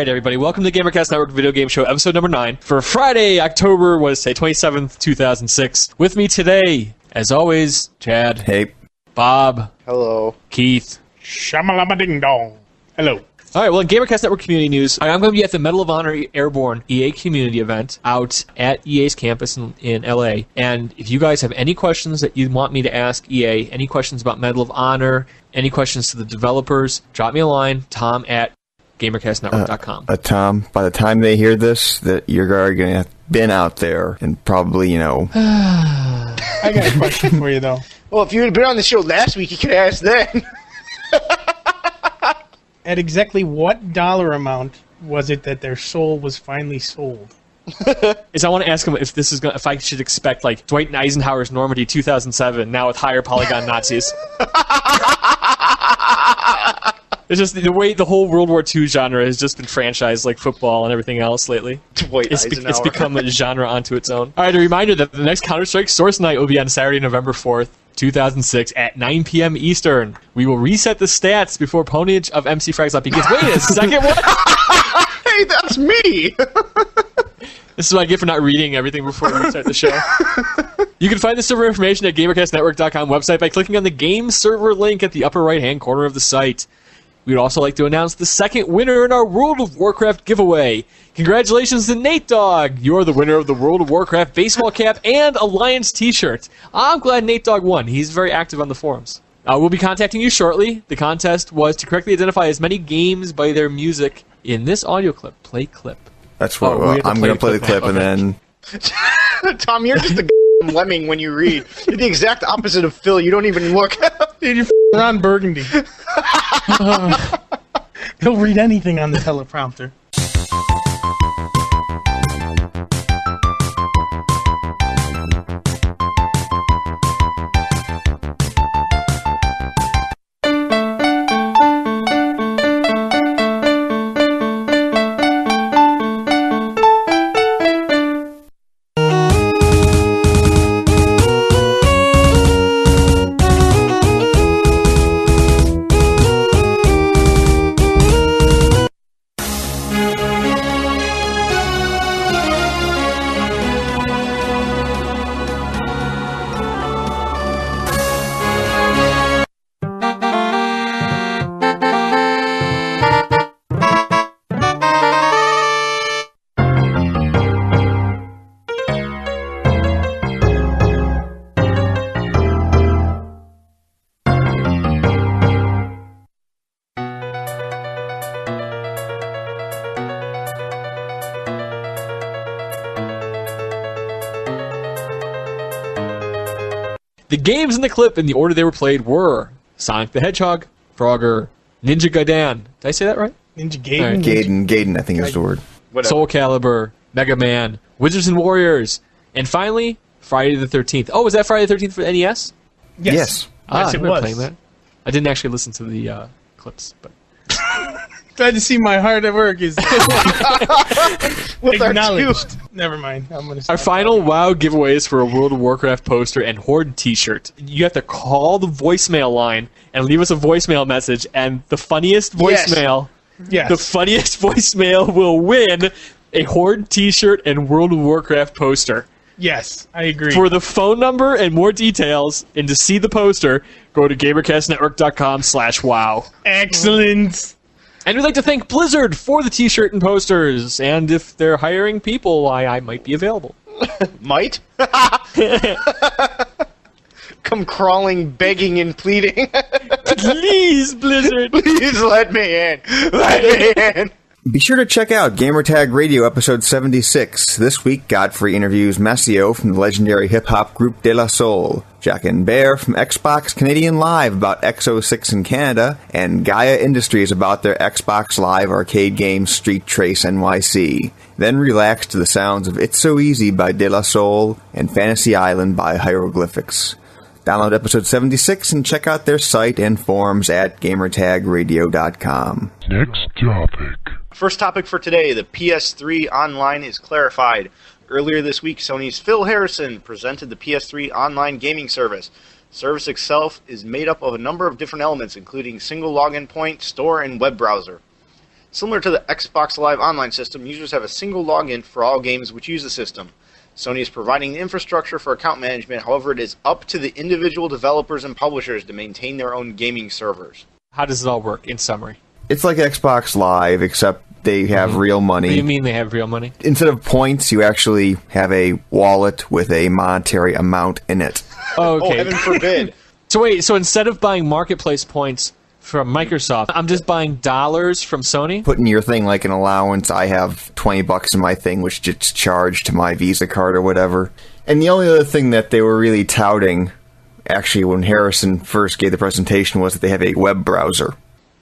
right, everybody. Welcome to the GamerCast Network Video Game Show, episode number 9, for Friday, October, 27th, 2006. With me today, as always, Chad. Hey. Bob. Hello. Keith. Shamalama-ding-dong. Hello. All right, well, in GamerCast Network community news, I'm going to be at the Medal of Honor Airborne EA community event out at EA's campus in LA. And if you guys have any questions that you want me to ask EA, any questions about Medal of Honor, any questions to the developers, drop me a line, tom@gamercastnetwork.com. Tom, by the time they hear this, that you're already going to have been out there and probably, I got a question for you, though. Well, if you had been on the show last week, you could ask then. At exactly what dollar amount was it that their soul was finally sold? I want to ask him if if I should expect like Dwight Eisenhower's Normandy 2007 now with higher polygon Nazis. It's just the way the whole World War II genre has just been franchised like football and everything else lately. It's become a genre onto its own. All right, a reminder that the next Counter-Strike Source Night will be on Saturday, November 4th. 2006 at 9 p.m. Eastern. We will reset the stats before Ponage of MC Fragslot begins. Wait a second, what? Hey, that's me! This is what I get for not reading everything before we start the show. You can find the server information at GamerCastNetwork.com website by clicking on the game server link at the upper right-hand corner of the site. We would also like to announce the second winner in our World of Warcraft giveaway. Congratulations to Nate Dogg. You're the winner of the World of Warcraft baseball cap and Alliance t-shirt. I'm glad Nate Dogg won. He's very active on the forums. We'll be contacting you shortly. The contest was to correctly identify as many games by their music in this audio clip. Play clip. That's what I'm going to play the clip and then... Tom, you're just a lemming when you read. You're the exact opposite of Phil. You don't even look. Dude, you're Ron Burgundy. He'll read anything on the teleprompter. The games in the clip in the order they were played were Sonic the Hedgehog, Frogger, Ninja Gaiden. Did I say that right? Ninja Gaiden? Right. Gaiden, I think is the word. Whatever. Soul Calibur, Mega Man, Wizards and Warriors, and finally, Friday the 13th. Oh, was that Friday the 13th for NES? Yes. Yes, it was. Playing that. I didn't actually listen to the clips, but... Glad to see my heart at work is acknowledged. Never mind. Our final WoW giveaway is for a World of Warcraft poster and Horde t-shirt. You have to call the voicemail line and leave us a voicemail message, and the funniest voicemail, the funniest voicemail will win a Horde t-shirt and World of Warcraft poster. Yes, I agree. For the phone number and more details, and to see the poster, go to GamerCastNetwork.com/wow. Excellent. And we'd like to thank Blizzard for the t-shirt and posters, and if they're hiring people, I might be available. Might? Come crawling, begging, and pleading. Please, Blizzard. Please let me in. Let me in. Be sure to check out Gamertag Radio episode 76. This week, Godfrey interviews Maceo from the legendary hip-hop group De La Soul, Jack and Bear from Xbox Canadian Live about X06 in Canada, and Gaia Industries about their Xbox Live arcade game Street Trace NYC. Then relax to the sounds of It's So Easy by De La Soul and Fantasy Island by Hieroglyphics. Download episode 76 and check out their site and forums at gamertagradio.com. Next topic. First topic for today, the PS3 Online is clarified. Earlier this week, Sony's Phil Harrison presented the PS3 Online gaming service. The service itself is made up of a number of different elements, including single login point, store, and web browser. Similar to the Xbox Live Online system, users have a single login for all games which use the system. Sony is providing the infrastructure for account management, however it is up to the individual developers and publishers to maintain their own gaming servers. How does it all work, in summary? It's like Xbox Live, except they have real money. What do you mean they have real money? Instead of points, you actually have a wallet with a monetary amount in it. Oh, okay. Oh, heaven forbid. So wait, so instead of buying marketplace points from Microsoft, I'm just buying dollars from Sony? Put in your thing like an allowance. I have $20 in my thing, which gets charged to my Visa card or whatever. And the only other thing that they were really touting, actually, when Harrison first gave the presentation, was that they have a web browser.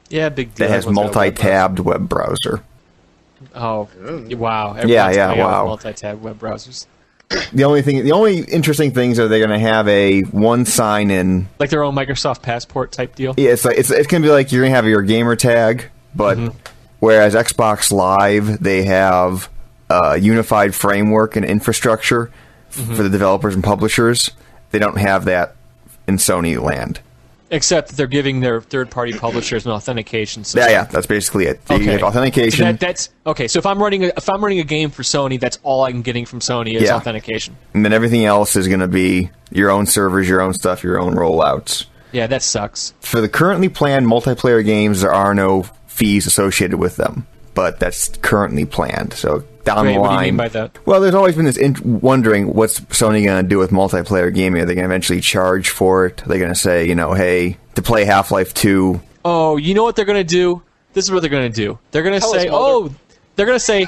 Yeah, big deal. That has multi-tabbed web browser. Oh, wow. Wow. Multi-tab web browsers. The only interesting things are they're going to have a one sign-in, Like their own Microsoft Passport type deal? Yeah, it's going to be like you're going to have your gamer tag, but whereas Xbox Live, they have a unified framework and infrastructure for the developers and publishers. They don't have that in Sony land. Except that they're giving their third-party publishers an authentication system. Yeah, that's basically it. They have authentication. So that's okay. So if I'm running a game for Sony, that's all I'm getting from Sony is authentication. And then everything else is going to be your own servers, your own stuff, your own rollouts. Yeah, that sucks. For the currently planned multiplayer games, there are no fees associated with them, but that's currently planned. So down the line, what do you mean by that? Well, there's always been this wondering what's Sony going to do with multiplayer gaming. Are they going to eventually charge for it? Are they going to say, hey, to play Half-Life 2? Oh, you know what they're going to do? This is what they're going to do. They're going to say,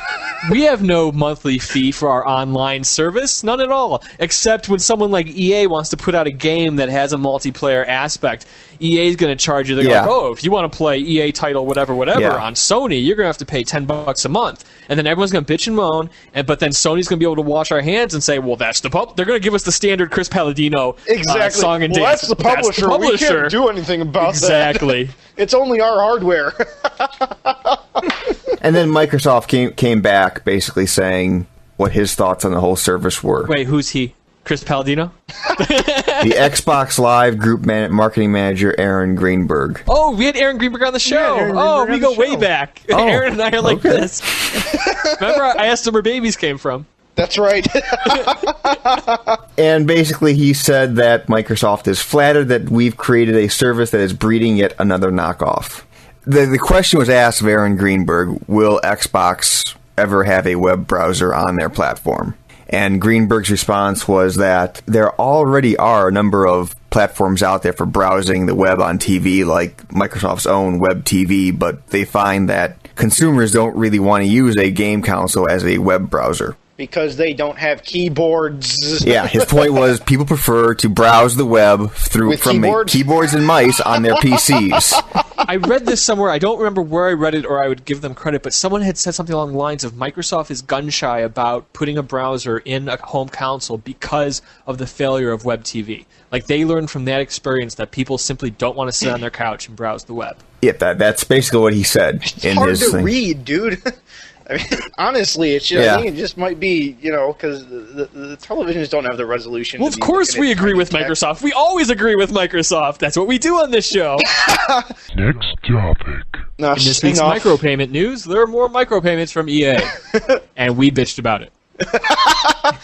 we have no monthly fee for our online service, none at all. Except when someone like EA wants to put out a game that has a multiplayer aspect, EA is going to charge you. They're like, if you want to play EA title whatever on Sony, you're going to have to pay $10 a month. And then everyone's going to bitch and moan, but then Sony's going to be able to wash our hands and say, well, that's the they're going to give us the standard Chris Palladino song and dance. That's the publisher. We can't do anything about that. Exactly. It's only our hardware. And then Microsoft came back basically saying what his thoughts on the whole service were. Wait, who's he? Chris Palladino? The Xbox Live Group Marketing Manager, Aaron Greenberg. Oh, we had Aaron Greenberg on the show. We go way back. Oh, Aaron and I are like this. Remember, I asked him where babies came from. That's right. And basically he said that Microsoft is flattered that we've created a service that is breeding yet another knockoff. The question was asked of Aaron Greenberg, will Xbox ever have a web browser on their platform? And Greenberg's response was that there already are a number of platforms out there for browsing the web on TV, like Microsoft's own Web TV, but they find that consumers don't really want to use a game console as a web browser. Because they don't have keyboards. Yeah, his point was people prefer to browse the web from keyboards and mice on their PCs. I read this somewhere. I don't remember where I read it or I would give them credit, but someone had said something along the lines of Microsoft is gun-shy about putting a browser in a home console because of the failure of Web TV. Like, they learned from that experience that people simply don't want to sit on their couch and browse the web. Yeah, that's basically what he said. It's hard to read, dude. I mean, honestly, it's just, I think it just might be, because the televisions don't have the resolution. Well, of course we agree with Microsoft. We always agree with Microsoft. That's what we do on this show. Next topic. In this week's micropayment news, there are more micropayments from EA. And we bitched about it.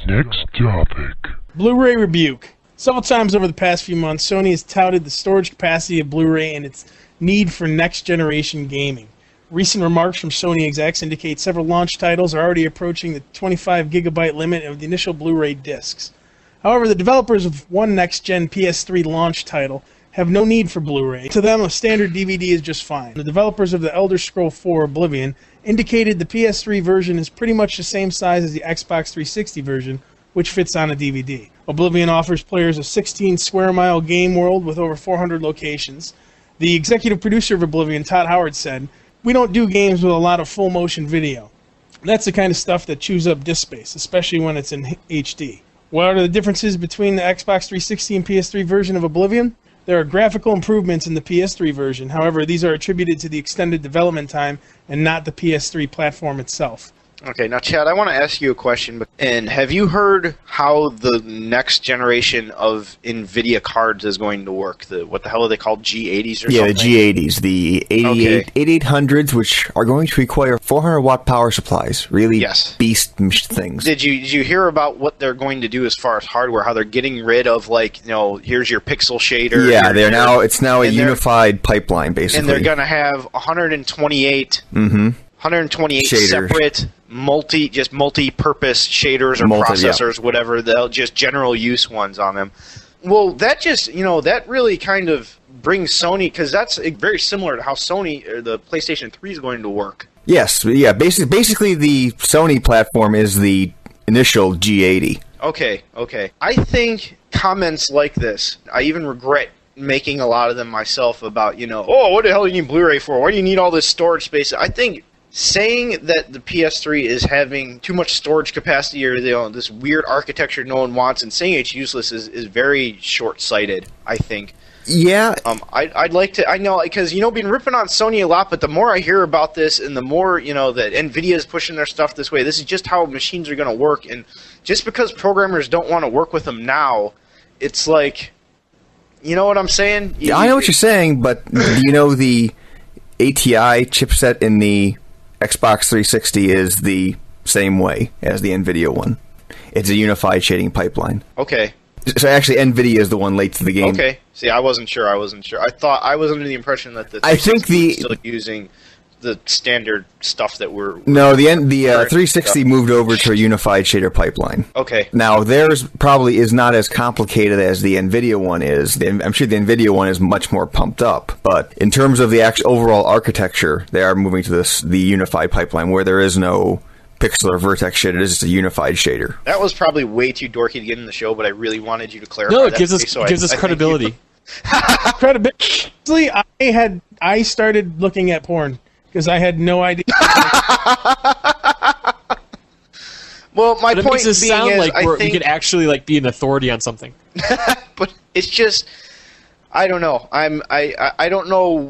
Next topic. Blu-ray Rebuke. Several times over the past few months, Sony has touted the storage capacity of Blu-ray and its need for next-generation gaming. Recent remarks from Sony execs indicate several launch titles are already approaching the 25 gigabyte limit of the initial Blu-ray discs. However, the developers of one next-gen PS3 launch title have no need for Blu-ray. To them, a standard DVD is just fine. The developers of the Elder Scrolls 4 Oblivion indicated the PS3 version is pretty much the same size as the Xbox 360 version, which fits on a DVD. Oblivion offers players a 16-square-mile game world with over 400 locations. The executive producer of Oblivion, Todd Howard, said, "We don't do games with a lot of full-motion video. That's the kind of stuff that chews up disk space, especially when it's in HD. What are the differences between the Xbox 360 and PS3 version of Oblivion? There are graphical improvements in the PS3 version. However, these are attributed to the extended development time and not the PS3 platform itself. Okay, now Chad, I want to ask you a question. And have you heard how the next generation of NVIDIA cards is going to work? What the hell are they called? G80s or something? Yeah, the G80s, the 8800s, which are going to require 400-watt power supplies. Really beast things. Did you hear about what they're going to do as far as hardware? How they're getting rid of, like, here's your pixel shader. Yeah, it's now a unified pipeline, basically. And they're going to have 128 separate multi-purpose shaders or processors, whatever, they'll just general use ones on them. Well, that just, that really kind of brings Sony, because that's very similar to how Sony, or the PlayStation 3 is going to work. Yes, yeah, basically the Sony platform is the initial G80. Okay. I think comments like this, I even regret making a lot of them myself about, what the hell do you need Blu-ray for? Why do you need all this storage space? I think saying that the PS3 is having too much storage capacity or this weird architecture no one wants, and saying it's useless is very short-sighted, I think. Yeah. I'd like to... I know, because, been ripping on Sony a lot, but the more I hear about this and the more, that NVIDIA is pushing their stuff this way, this is just how machines are going to work. And just because programmers don't want to work with them now, it's like... You know what I'm saying? Yeah, I know what you're saying, but do you know the ATI chipset in the Xbox 360 is the same way as the NVIDIA one? It's a unified shading pipeline. Okay. So actually, NVIDIA is the one late to the game. Okay. See, I wasn't sure. I thought I was under the impression that the 360 was still using the standard stuff that we're... No, the 360 moved over to a unified shader pipeline. Okay. Now, theirs probably is not as complicated as the NVIDIA one is. I'm sure the NVIDIA one is much more pumped up. But in terms of the actual overall architecture, they are moving to the unified pipeline where there is no pixel or vertex shader. It is just a unified shader. That was probably way too dorky to get in the show, but I really wanted you to clarify that. No, it that gives us credibility. Credibility. I started looking at porn. Because I had no idea. Well, my but point it makes it being sound is, like I think... we could actually be an authority on something. But it's just, I don't know. I don't know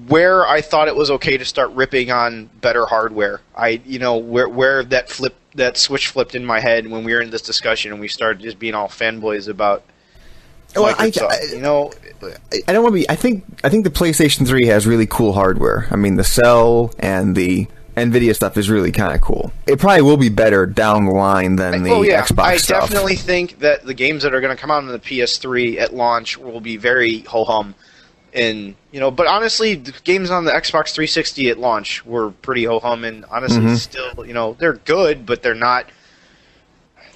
where I thought it was okay to start ripping on better hardware. Where that switch flipped in my head when we were in this discussion and we started just being all fanboys about. Well, I don't want to be. I think the PlayStation 3 has really cool hardware. I mean, the Cell and the NVIDIA stuff is really kind of cool. It probably will be better down the line than the Xbox stuff. I definitely think that the games that are going to come out on the PS3 at launch will be very ho-hum. And but honestly, the games on the Xbox 360 at launch were pretty ho-hum, and honestly, still, they're good, but they're not.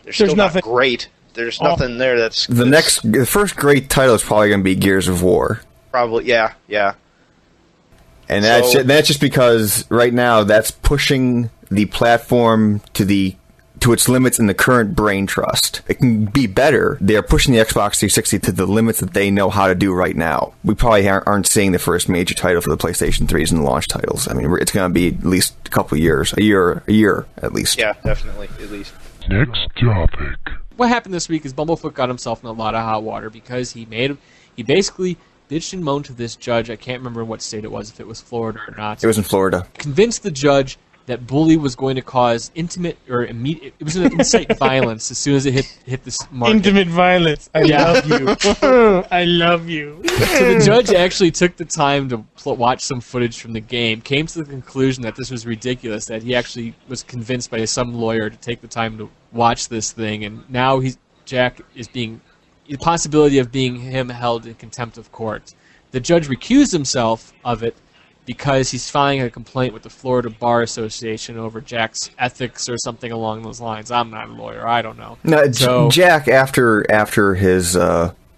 They're still not great. There's nothing there that's... The first great title is probably going to be Gears of War. Probably, yeah. And that's just because right now that's pushing the platform to its limits in the current brain trust. It can be better. They're pushing the Xbox 360 to the limits that they know how to do right now. We probably aren't seeing the first major title for the PlayStation 3s and launch titles. I mean, it's going to be at least a couple of years. A year at least. Yeah, definitely, at least. Next topic. What happened this week is Bumblefoot got himself in a lot of hot water because he basically bitched and moaned to this judge. I can't remember what state it was, if it was Florida or not. It was in Florida. Convinced the judge that Bullied was going to cause intimate or immediate. It was going to incite violence as soon as it hit this market. Intimate violence. I love you. I love you. So the judge actually took the time to watch some footage from the game, came to the conclusion that this was ridiculous, that he actually was convinced by some lawyer to take the time to watch this thing, and now Jack is the possibility of being held in contempt of court. The judge recused himself of it because he's filing a complaint with the Florida Bar Association over Jack's ethics or something along those lines. I'm not a lawyer. I don't know. No, Jack, after his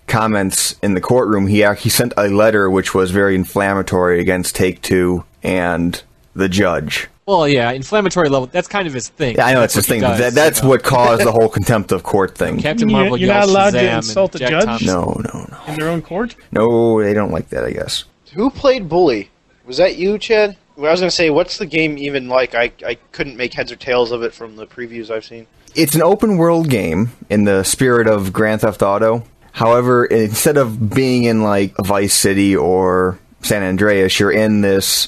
comments in the courtroom, he sent a letter which was very inflammatory against Take-Two and the judge. Well, yeah, inflammatory level, that's kind of his thing. Yeah, I know, it's his thing. That's what caused the whole contempt of court thing. Captain Marvel You're not allowed Shazam to insult a judge? Thompson. No. In their own court? No, they don't like that, I guess. Who played Bully? Was that you, Chad? Well, I was going to say, what's the game even like? I couldn't make heads or tails of it from the previews I've seen. It's an open-world game in the spirit of Grand Theft Auto. However, instead of being in, like, Vice City or San Andreas, you're in this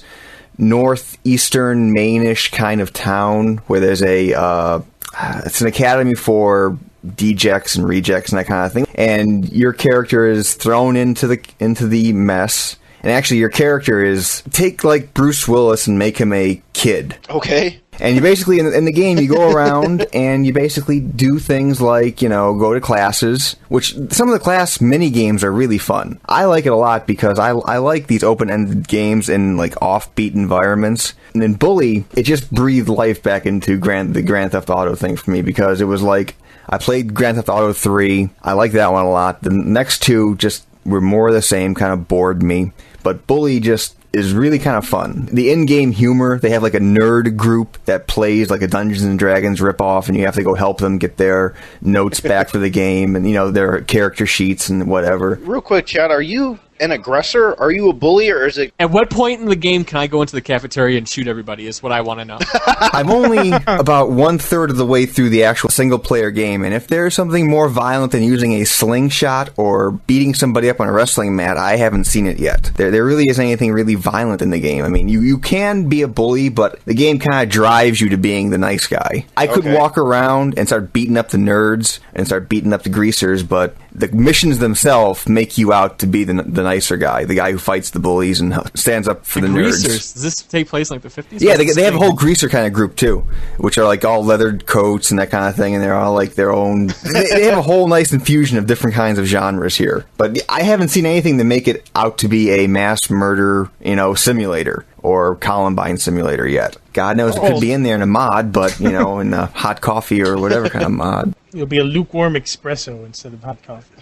northeastern Maine-ish kind of town where there's it's an academy for dejects and rejects and that kind of thing. And your character is thrown into the mess. And actually, your character is, take like Bruce Willis and make him a kid. Okay. And you basically, in the game, you go around and you basically do things like, go to classes, which some of the class mini games are really fun. I like it a lot because I like these open-ended games in like offbeat environments. And in Bully, it just breathed life back into the Grand Theft Auto thing for me because it was like, I played Grand Theft Auto 3. I like that one a lot. The next two just were more of the same, kind of bored me. But Bully just is really kind of fun. The in-game humor, they have like a nerd group that plays like a Dungeons and Dragons ripoff, and you have to go help them get their notes back for the game, and their character sheets and whatever. Real quick, Chad, are you an aggressor? Are you a bully, or is it... At what point in the game can I go into the cafeteria and shoot everybody is what I want to know. I'm only about 1/3 of the way through the actual single-player game, and if there's something more violent than using a slingshot or beating somebody up on a wrestling mat, I haven't seen it yet. There really isn't anything really violent in the game. I mean, you can be a bully, but the game kind of drives you to being the nice guy. I could walk around and start beating up the nerds and start beating up the greasers, but the missions themselves make you out to be the nicer guy, the guy who fights the bullies and stands up for the greasers. nerds. Does this take place in like the 50s? Yeah, they have a whole greaser kind of group too, which are like all leathered coats and that kind of thing, and they're all like their own. They have a whole nice infusion of different kinds of genres here. But I haven't seen anything to make it out to be a mass murder, simulator or Columbine simulator yet. God knows it could be in there in a mod, but in a hot coffee or whatever kind of mod. It'll be a lukewarm espresso instead of hot coffee.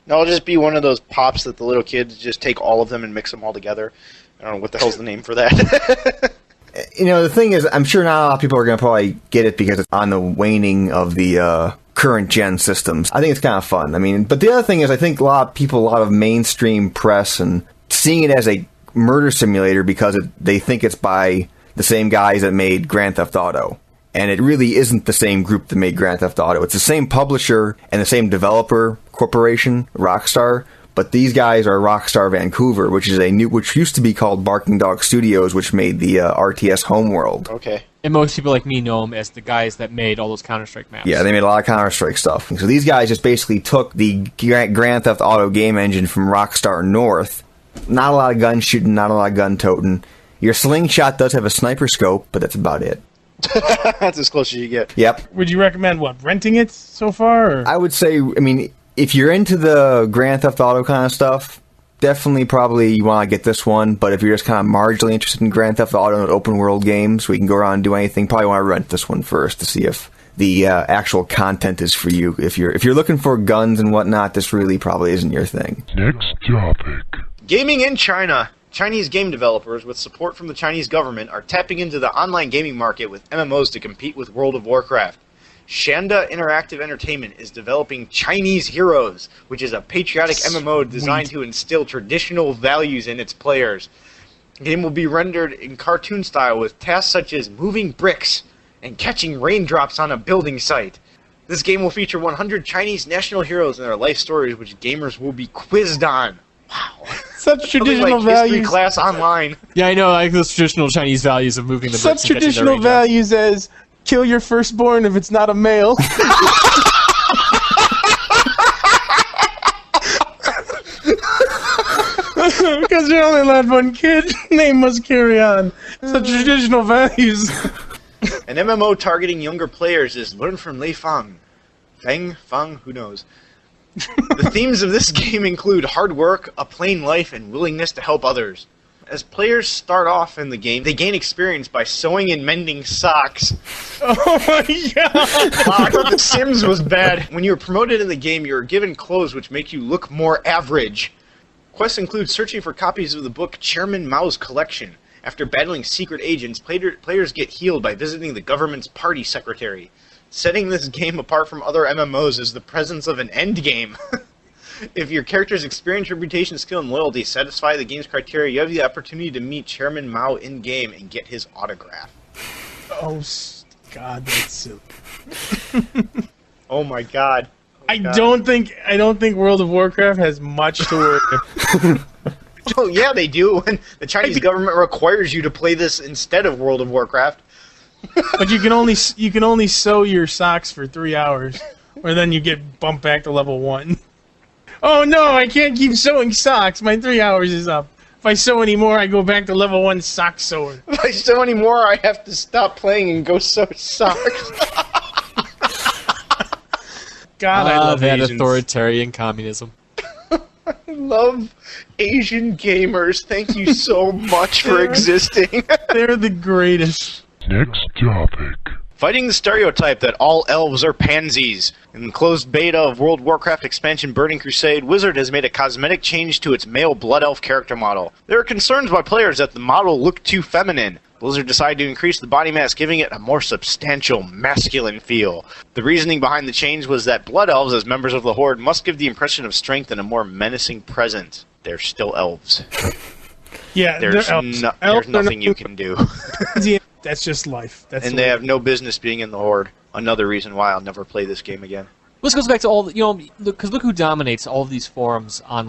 No, it'll just be one of those pops that the little kids just take all of them and mix them all together. I don't know what the hell's the name for that. The thing is, I'm sure not a lot of people are going to probably get it because it's on the waning of the current gen systems. I think it's kind of fun. I mean, but the other thing is, I think a lot of mainstream press and seeing it as a murder simulator because they think it's by the same guys that made Grand Theft Auto. And it really isn't the same group that made Grand Theft Auto. It's the same publisher and the same developer corporation, Rockstar, but these guys are Rockstar Vancouver, which used to be called Barking Dog Studios, which made the RTS Homeworld. Okay. And most people like me know them as the guys that made all those Counter-Strike maps. Yeah, they made a lot of Counter-Strike stuff. So these guys just basically took the Grand Theft Auto game engine from Rockstar North. Not a lot of gun shooting, not a lot of gun toting. Your slingshot does have a sniper scope, but that's about it. That's as close as you get. Yep. Would you recommend renting it so far? Or? I would say, if you're into the Grand Theft Auto kind of stuff, definitely probably you want to get this one. But if you're just kind of marginally interested in Grand Theft Auto and open world games where you can go around and do anything, probably want to rent this one first to see if the actual content is for you. If you're looking for guns and whatnot, this really probably isn't your thing. Next topic. Gaming in China. Chinese game developers, with support from the Chinese government, are tapping into the online gaming market with MMOs to compete with World of Warcraft. Shanda Interactive Entertainment is developing Chinese Heroes, which is a patriotic MMO designed to instill traditional values in its players. The game will be rendered in cartoon style with tasks such as moving bricks and catching raindrops on a building site. This game will feature 100 Chinese national heroes and their life stories, which gamers will be quizzed on. Wow. Such traditional values. History class online. Yeah, I know, like those traditional Chinese values of moving the bricks Such and catching the traditional raindrops. values as kill your firstborn if it's not a male. Because you're only allowed one kid, name must carry on. Such traditional values. An MMO targeting younger players is Learn from Lei Fang. Fang, who knows? The themes of this game include hard work, a plain life, and willingness to help others. As players start off in the game, they gain experience by sewing and mending socks. Oh my god! Wow, I thought The Sims was bad. When you are promoted in the game, you are given clothes which make you look more average. Quests include searching for copies of the book Chairman Mao's Collection. After battling secret agents, players get healed by visiting the government's party secretary. Setting this game apart from other MMOs is the presence of an endgame. If your character's experience, reputation, skill, and loyalty satisfy the game's criteria, you have the opportunity to meet Chairman Mao in-game and get his autograph. Oh, God, that's silly. Oh my god. I don't think World of Warcraft has much to worry about. Oh, yeah, they do. And the Chinese government requires you to play this instead of World of Warcraft. But you can only sew your socks for 3 hours, or then you get bumped back to level 1. Oh no, I can't keep sewing socks. My 3 hours is up. If I sew any more, I go back to level 1 sock sewer. If I sew any more, I have to stop playing and go sew socks. God, I love that Asians. authoritarian communism. I love Asian gamers. Thank you so much for existing. They're the greatest. Next topic. Fighting the stereotype that all elves are pansies. In the closed beta of World of Warcraft expansion Burning Crusade, Blizzard has made a cosmetic change to its male Blood Elf character model. There are concerns by players that the model looked too feminine. Blizzard decided to increase the body mass, giving it a more substantial, masculine feel. The reasoning behind the change was that Blood Elves, as members of the Horde, must give the impression of strength and a more menacing presence. They're still elves. Yeah, There's, they're elves. there's nothing you can do. That's just life. That's And the they way- have no business being in the Horde. Another reason why I'll never play this game again. This goes back to all because look who dominates all of these forums on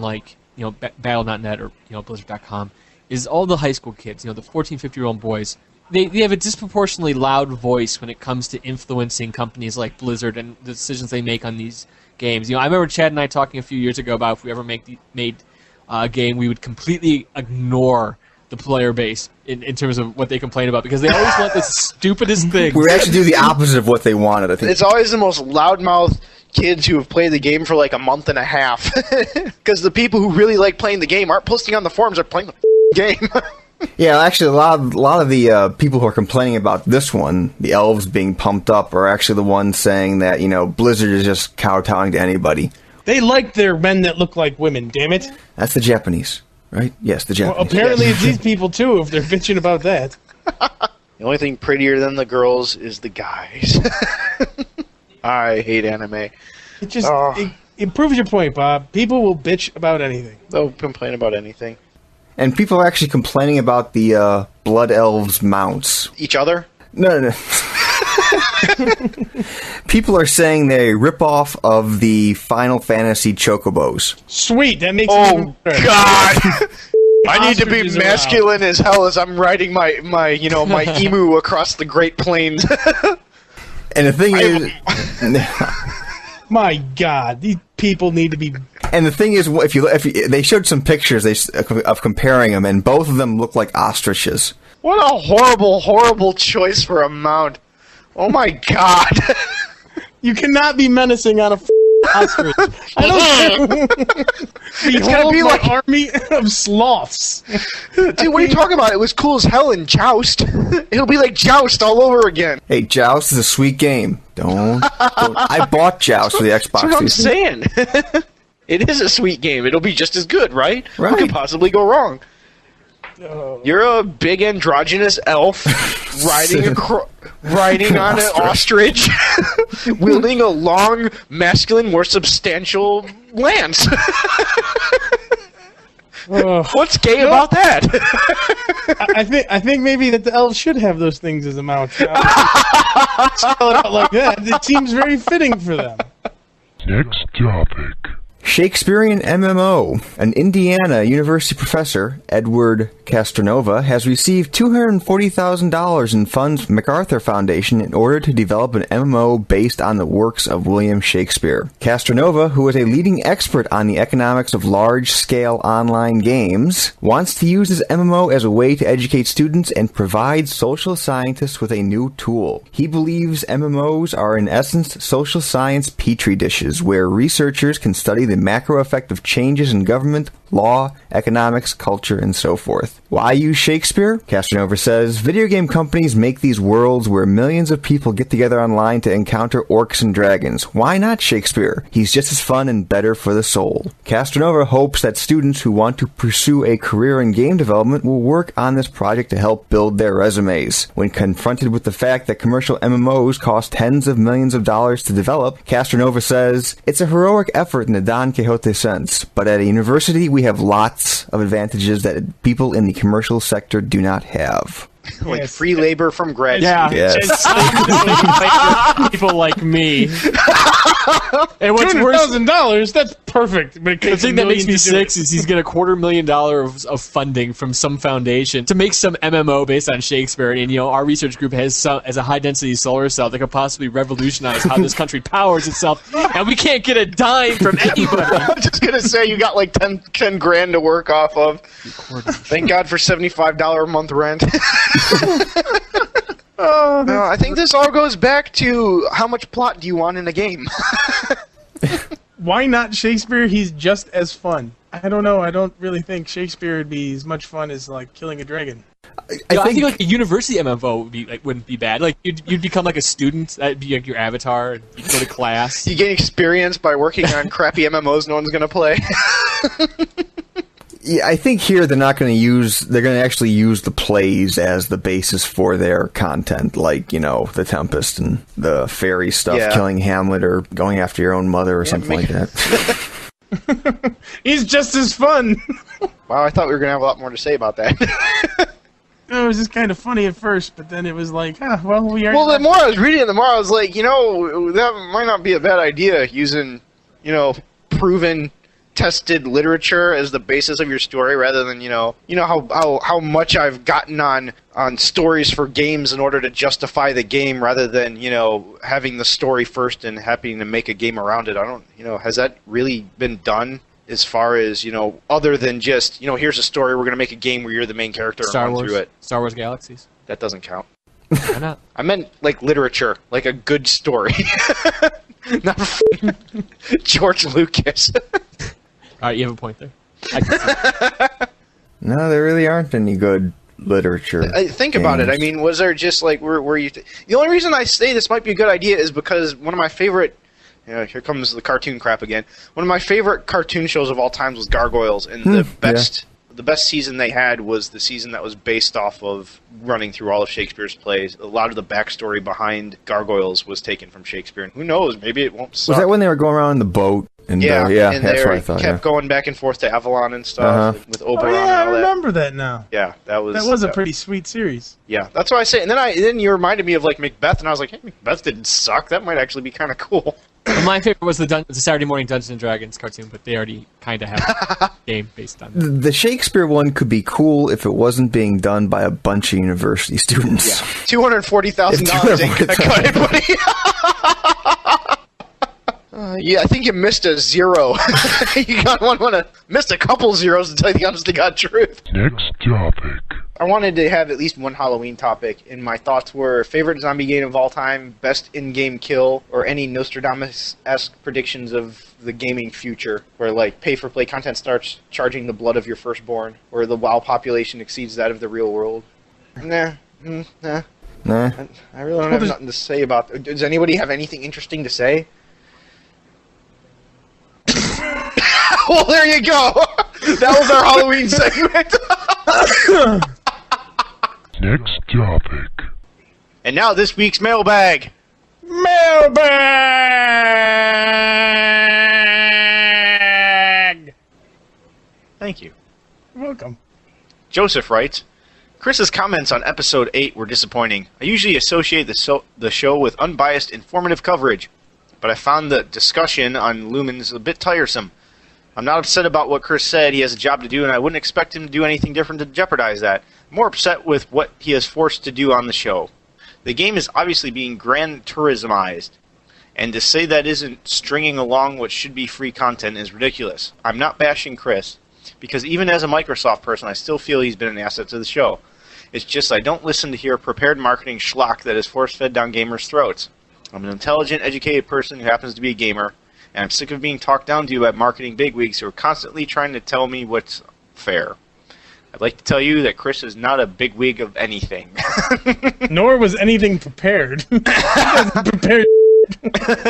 Battle.net or Blizzard.com is all the high school kids. The 14, 15-year-old boys. They have a disproportionately loud voice when it comes to influencing companies like Blizzard and the decisions they make on these games. I remember Chad and I talking a few years ago about if we ever made a game, we would completely ignore the player base in terms of what they complain about because they always want the stupidest thing. We actually do the opposite of what they wanted, I think. It's always the most loudmouth kids who have played the game for like a month and a half. Because the people who really like playing the game aren't posting on the forums, they're playing the game. Yeah, actually, a lot of the people who are complaining about this one, the elves being pumped up, are actually the ones saying that, Blizzard is just kowtowing to anybody. They like their men that look like women, damn it. That's the Japanese, right? Yes, the Japanese. Well, apparently it's these people, too, if they're bitching about that. The only thing prettier than the girls is the guys. I hate anime. It just it proves your point, Bob. People will bitch about anything. They'll complain about anything. And people are actually complaining about the Blood Elves mounts. Each other? No. People are saying they rip off of the Final Fantasy chocobos. Sweet, that makes it even better. God! I need to be Ostriches are masculine as hell as I'm riding my my emu across the Great Plains. And the thing is... My God, these people need to be... And the thing is, if you they showed some pictures of comparing them, and both of them look like ostriches. What a horrible, horrible choice for a mount. Oh my God. You cannot be menacing on a ostrich. I don't care. Behold be my like- army of sloths. Dude, what are you talking about? It was cool as hell in Joust. It'll be like Joust all over again. Hey, Joust is a sweet game. Don't. I bought Joust for the Xbox. That's what I'm 360. saying. It is a sweet game. It'll be just as good, right? Right. What could possibly go wrong? You're a big androgynous elf riding on an ostrich, wielding a long, masculine, more substantial lance. What's gay about that? I think maybe that the elves should have those things as a mount. Spell it out like that. It seems very fitting for them. Next topic. Shakespearean MMO. An Indiana University professor, Edward Castronova, has received $240,000 in funds from MacArthur Foundation in order to develop an MMO based on the works of William Shakespeare. Castronova, who is a leading expert on the economics of large-scale online games, wants to use his MMO as a way to educate students and provide social scientists with a new tool. He believes MMOs are in essence social science petri dishes where researchers can study the macro effect of changes in government, law, economics, culture, and so forth. Why use Shakespeare? Castronova says, video game companies make these worlds where millions of people get together online to encounter orcs and dragons. Why not Shakespeare? He's just as fun and better for the soul. Castronova hopes that students who want to pursue a career in game development will work on this project to help build their resumes. When confronted with the fact that commercial MMOs cost tens of millions of dollars to develop, Castronova says, it's a heroic effort in the Don Quixote sense, but at a university we have lots of advantages that people in the commercial sector do not have. Like Yes. free labor from grad Yeah. students. Yes. People like me. And what's worse, $200,000, that's perfect. But it the takes thing that makes me $1 million to do it. sick is he's getting $250,000 of funding from some foundation to make some MMO based on Shakespeare. And, our research group has a high-density solar cell that could possibly revolutionize how this country powers itself. And we can't get a dime from anybody. I'm just gonna say you got like 10 grand to work off of. Thank God for $75 a month rent. No, I think this all goes back to how much plot do you want in a game? Why not Shakespeare? He's just as fun. I don't know. I don't really think Shakespeare would be as much fun as like killing a dragon. I think like a university MMO wouldn't be bad. Like you'd become like a student. That'd be like your avatar. And you'd go to class. You gain experience by working on crappy MMOs no one's gonna play. Yeah, I think here they're not going to use. They're going to actually use the plays as the basis for their content, like the Tempest and the fairy stuff, Yeah. killing Hamlet or going after your own mother or something like that. He's just as fun. Wow, I thought we were gonna have a lot more to say about that. It was just kind of funny at first, but then it was like, well, we are. Well, the more I was reading it, the more I was like, that might not be a bad idea using, proven, tested literature as the basis of your story, rather than how much I've gotten on stories for games in order to justify the game, rather than having the story first and having to make a game around it. I don't has that really been done as far as other than just here's a story, we're gonna make a game where you're the main character and Star run Wars. through it. Star Wars Galaxies. That doesn't count. Why not? I meant like literature, like a good story, not George Lucas. All right, you have a point there. I can see. No, there really aren't any good literature. Think about it. I mean, was there just like were you? The only reason I say this might be a good idea is because one of my favorite. Here comes the cartoon crap again. One of my favorite cartoon shows of all times was Gargoyles, and the best season they had was the season that was based off of running through all of Shakespeare's plays. A lot of the backstory behind Gargoyles was taken from Shakespeare, and who knows, maybe it won't suck. Was that when they were going around in the boat? And, and that's what I thought. kept going back and forth to Avalon and stuff with Oberon Oh, yeah, and I all that. remember that now. Yeah, that was a pretty sweet series. Yeah, that's what I say. And then you reminded me of like Macbeth, and I was like, hey, Macbeth didn't suck. That might actually be kind of cool. Well, my favorite was the Saturday morning Dungeons and Dragons cartoon, but they already kind of have a game based on that. The Shakespeare one could be cool if it wasn't being done by a bunch of university students. $240,000 ain't gonna cut it, buddy. Yeah, I think you missed a zero. You missed a couple zeros to tell you the honest to God truth. Next topic. I wanted to have at least one Halloween topic, and my thoughts were favorite zombie game of all time, best in-game kill, or any Nostradamus-esque predictions of the gaming future, where like pay-for-play content starts charging the blood of your firstborn, or the WoW population exceeds that of the real world. Nah. Nah. I really don't have nothing to say about it. Does anybody have anything interesting to say? Well, there you go. That was our Halloween segment. Next topic. And now this week's mailbag. Mailbag! Thank you. You're welcome. Joseph writes, Chris's comments on episode 8 were disappointing. I usually associate the show with unbiased, informative coverage, but I found the discussion on Lumens a bit tiresome. I'm not upset about what Chris said. He has a job to do, and I wouldn't expect him to do anything different to jeopardize that. I'm more upset with what he is forced to do on the show. The game is obviously being Gran Turismized, and to say that isn't stringing along what should be free content is ridiculous. I'm not bashing Chris, because even as a Microsoft person, I still feel he's been an asset to the show. It's just I don't listen to hear prepared marketing schlock that is force-fed down gamers' throats. I'm an intelligent, educated person who happens to be a gamer, and I'm sick of being talked down to by marketing bigwigs who are constantly trying to tell me what's fair. I'd like to tell you that Chris is not a bigwig of anything. Nor was anything prepared. He wasn't prepared.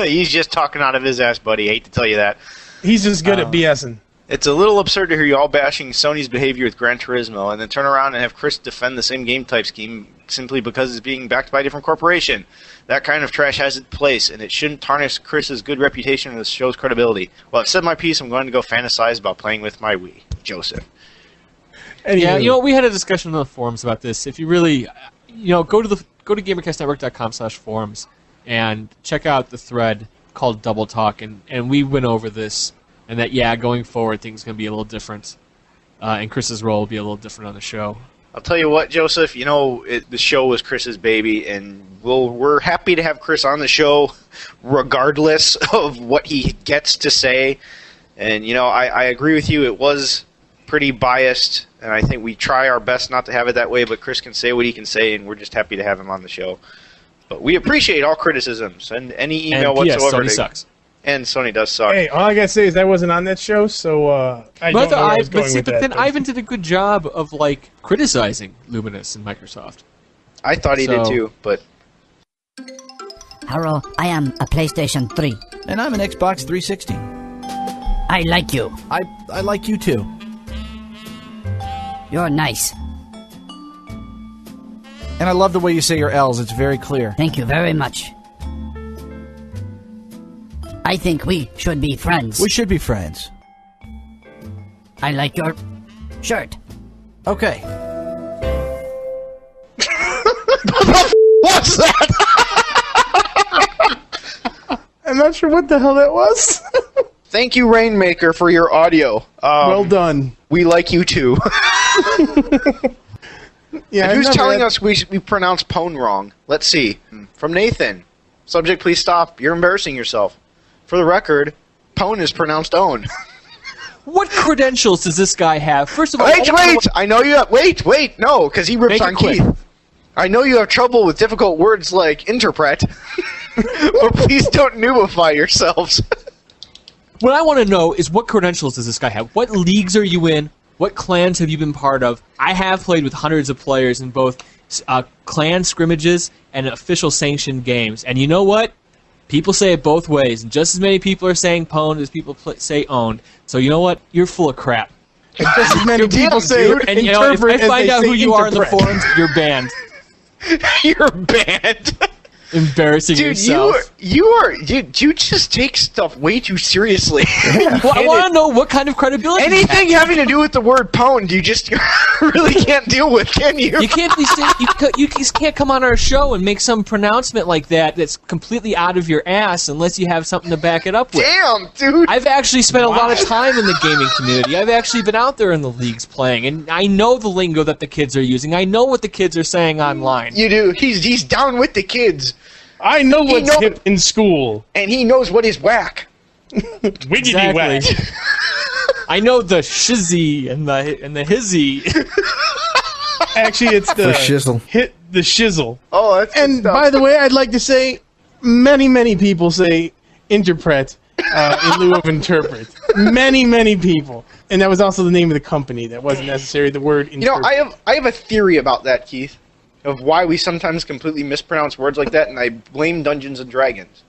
He's just talking out of his ass, buddy. I hate to tell you that. He's just good at BSing. It's a little absurd to hear you all bashing Sony's behavior with Gran Turismo and then turn around and have Chris defend the same game type scheme simply because it's being backed by a different corporation. That kind of trash has its place, and it shouldn't tarnish Chris's good reputation or the show's credibility. Well, I've said my piece. I'm going to go fantasize about playing with my Wii. Joseph. Anywho. We had a discussion on the forums about this. If you really, go to gamercastnetwork.com/forums and check out the thread called Double Talk, and we went over this, and that, going forward, things are going to be a little different, and Chris's role will be a little different on the show. I'll tell you what, Joseph, the show was Chris's baby, and we're happy to have Chris on the show regardless of what he gets to say. And, I agree with you, it was pretty biased, and I think we try our best not to have it that way, but Chris can say what he can say, and we're just happy to have him on the show. But we appreciate all criticisms and any email whatsoever. Sony sucks. And Sony does suck. Hey, all I gotta say is I wasn't on that show, so I don't know where I was going with that. Then Ivan did a good job of criticizing Luminous and Microsoft. I thought he did too, but Hello, I am a PlayStation 3. And I'm an Xbox 360. I like you. I like you too. You're nice. And I love the way you say your L's. It's very clear. Thank you very much. I think we should be friends. We should be friends. I like your shirt. Okay. what's that? I'm not sure what the hell that was. Thank you, Rainmaker, for your audio. Well done. We like you too. Yeah, and who's telling us we pronounce pone wrong? Let's see. From Nathan. Subject, please stop. You're embarrassing yourself. For the record, pone is pronounced own. What credentials does this guy have? First of all, Wait! I know you have... Wait! No, because he rips on Keith. I know you have trouble with difficult words like interpret. But please don't noobify yourselves. What I want to know is what credentials does this guy have? What leagues are you in? What clans have you been part of? I have played with hundreds of players in both clan scrimmages and official sanctioned games. And you know what? People say it both ways. And just as many people are saying pwned as people say owned. So you know what? You're full of crap. Just as many people say and if I find out who you are in the forums, you're banned. You're banned. Embarrassing yourself. You just take stuff way too seriously. Well, I want to know what kind of credibility. Anything having to do with the word pwned, you just really can't deal with, can you? You can't you just can't come on our show and make some pronouncement like that that's completely out of your ass unless you have something to back it up with. Damn, dude. I've actually spent a lot of time in the gaming community. I've actually been out there in the leagues playing, and I know the lingo that the kids are using. I know what the kids are saying online. You do. He's down with the kids. I know what's hip in school. And he knows what is whack. Wiggity whack. I know the shizzy and the hizzy. Actually, it's the shizzle. Hit the shizzle. Oh, that's And by the way, I'd like to say, many people say interpret in lieu of interpret. Many people. And that was also the name of the company. That wasn't necessarily the word interpret. I have a theory about that, Keith, of why we sometimes completely mispronounce words like that, and I blame Dungeons & Dragons.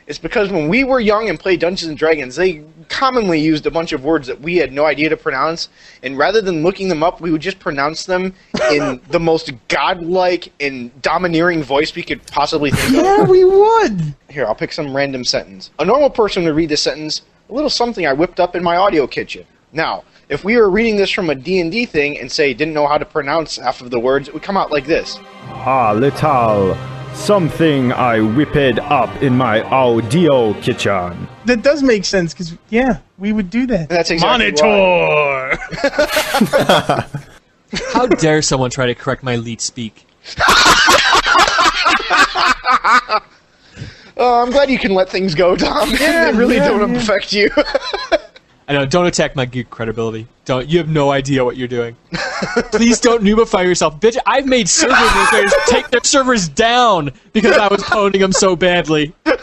It's because when we were young and played Dungeons & Dragons, they commonly used a bunch of words that we had no idea to pronounce, and rather than looking them up, we would just pronounce them in the most godlike and domineering voice we could possibly think of. Yeah, we would. Here, I'll pick some random sentence. A normal person would read this sentence, a little something I whipped up in my audio kitchen. Now, if we were reading this from a D&D thing and say didn't know how to pronounce half of the words, it would come out like this. Ah, little something I whipped up in my audio kitchen. That does make sense, because, yeah, we would do that. That's exactly Monitor! How dare someone try to correct my leet speak? I'm glad you can let things go, Tom. Yeah, they really don't affect you. I know, don't attack my geek credibility. Don't. You have no idea what you're doing. Please don't noobify yourself. Bitch, I've made server administrators take their servers down because I was pwning them so badly. You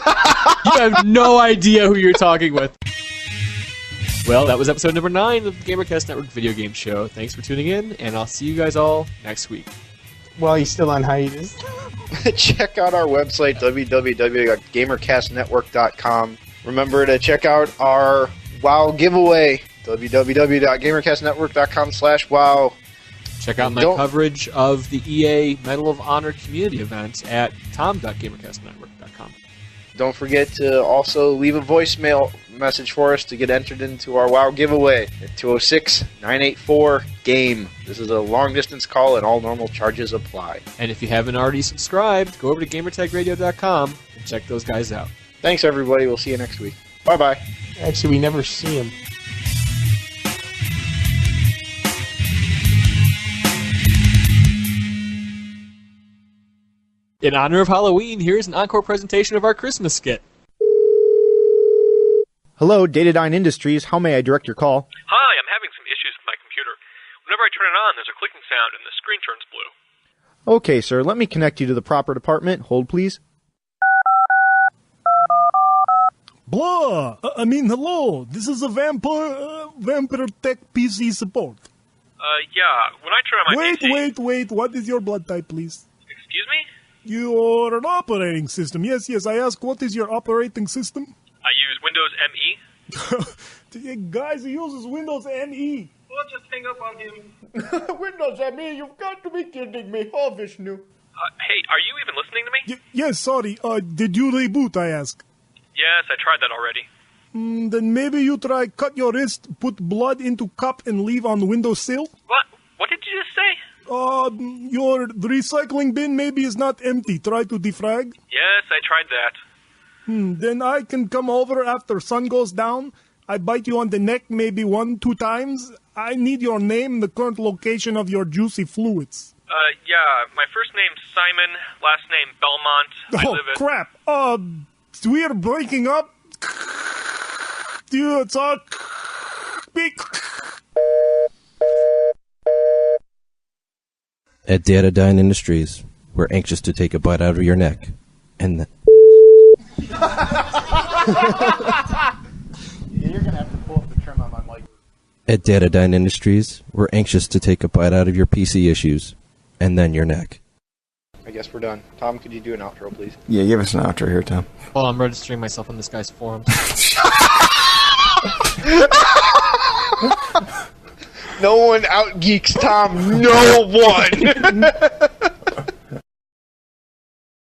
have no idea who you're talking with. Well, that was episode number 9 of the GamerCast Network Video Game Show. Thanks for tuning in, and I'll see you guys all next week. While he's still on hiatus. Check out our website, www.gamercastnetwork.com. Remember to check out our WoW giveaway, www.gamercastnetwork.com/WoW. Check out my coverage of the EA Medal of Honor community event at tom.gamercastnetwork.com. Don't forget to also leave a voicemail message for us to get entered into our WoW giveaway at 206-984-GAME. This is a long-distance call and all normal charges apply. And if you haven't already subscribed, go over to gamertagradio.com and check those guys out. Thanks, everybody. We'll see you next week. Bye-bye. Actually, we never see him. In honor of Halloween, here's an encore presentation of our Christmas skit. Hello, Datadyne Industries. How may I direct your call? Hi, I'm having some issues with my computer. Whenever I turn it on, there's a clicking sound and the screen turns blue. Okay, sir. Let me connect you to the proper department. Hold, please. Blah! Hello. This is a Vampire Tech PC support. Yeah. When I turn on my PC... Wait. What is your blood type, please? Excuse me? You're an operating system. Yes. I ask, what is your operating system? I use Windows ME. Guys, he uses Windows ME. Well, just hang up on him. Windows ME, you've got to be kidding me. Oh, Vishnu. Hey, are you even listening to me? Yes, sorry. Did you reboot, I ask? Yes, I tried that already. Then maybe you try cut your wrist, put blood into cup, and leave on the windowsill? What? What did you just say? Your recycling bin maybe is not empty. Try to defrag? Yes, I tried that. Then I can come over after sun goes down. I bite you on the neck maybe 1-2 times. I need your name and the current location of your juicy fluids. Yeah, my first name's Simon, last name Belmont. I live at... crap. We are breaking up. Dude, it's all... At Datadyne Industries, we're anxious to take a bite out of your neck. And You're gonna have to pull up the trim on my mic. At Datadyne Industries, we're anxious to take a bite out of your PC issues. And then your neck. I guess we're done. Tom, could you do an outro, please? Yeah, give us an outro here, Tom. Oh, I'm registering myself on this guy's forums. No one out-geeks Tom. No one!